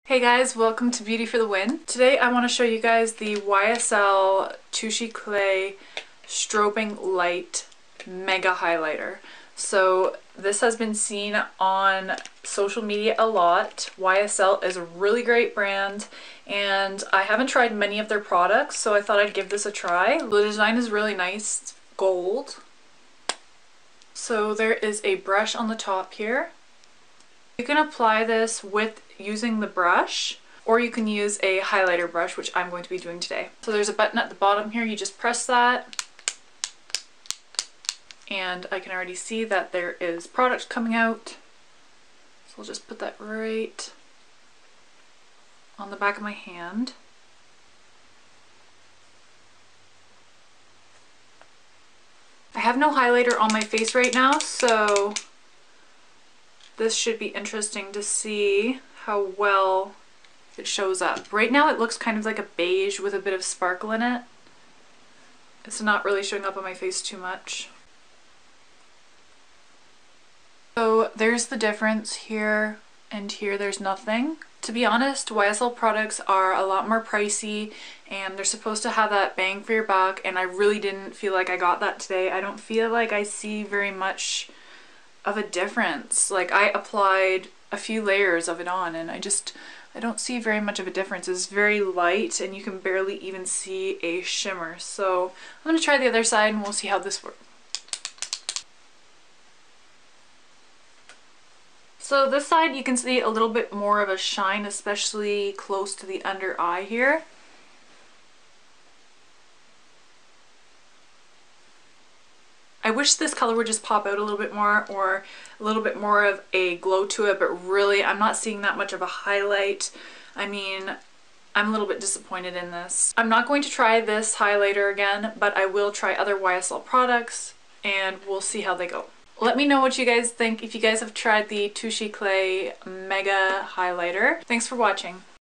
Hey guys, welcome to Beauty for the Win. Today I want to show you guys the YSL Touche Eclat Strobing Light Mega Highlighter. So this has been seen on social media a lot. YSL is a really great brand and I haven't tried many of their products, so I thought I'd give this a try. The design is really nice. It's gold. So there is a brush on the top here. You can apply this with using the brush, or you can use a highlighter brush, which I'm going to be doing today. So there's a button at the bottom here, you just press that, and I can already see that there is product coming out. So I'll just put that right on the back of my hand. I have no highlighter on my face right now, so this should be interesting to see how well it shows up. Right now it looks kind of like a beige with a bit of sparkle in it. It's not really showing up on my face too much. So there's the difference here and here there's nothing. To be honest, YSL products are a lot more pricey and they're supposed to have that bang for your buck, and I really didn't feel like I got that today. I don't feel like I see very much of a difference. Like, I applied a few layers of it on and I don't see very much of a difference. It's very light and you can barely even see a shimmer. So I'm going to try the other side and we'll see how this works. So this side you can see a little bit more of a shine, especially close to the under eye here. I wish this color would just pop out a little bit more, or a little bit more of a glow to it, but really I'm not seeing that much of a highlight. I mean, I'm a little bit disappointed in this. I'm not going to try this highlighter again, but I will try other YSL products and we'll see how they go. Let me know what you guys think if you guys have tried the Touche Eclat Mega Highlighter. Thanks for watching.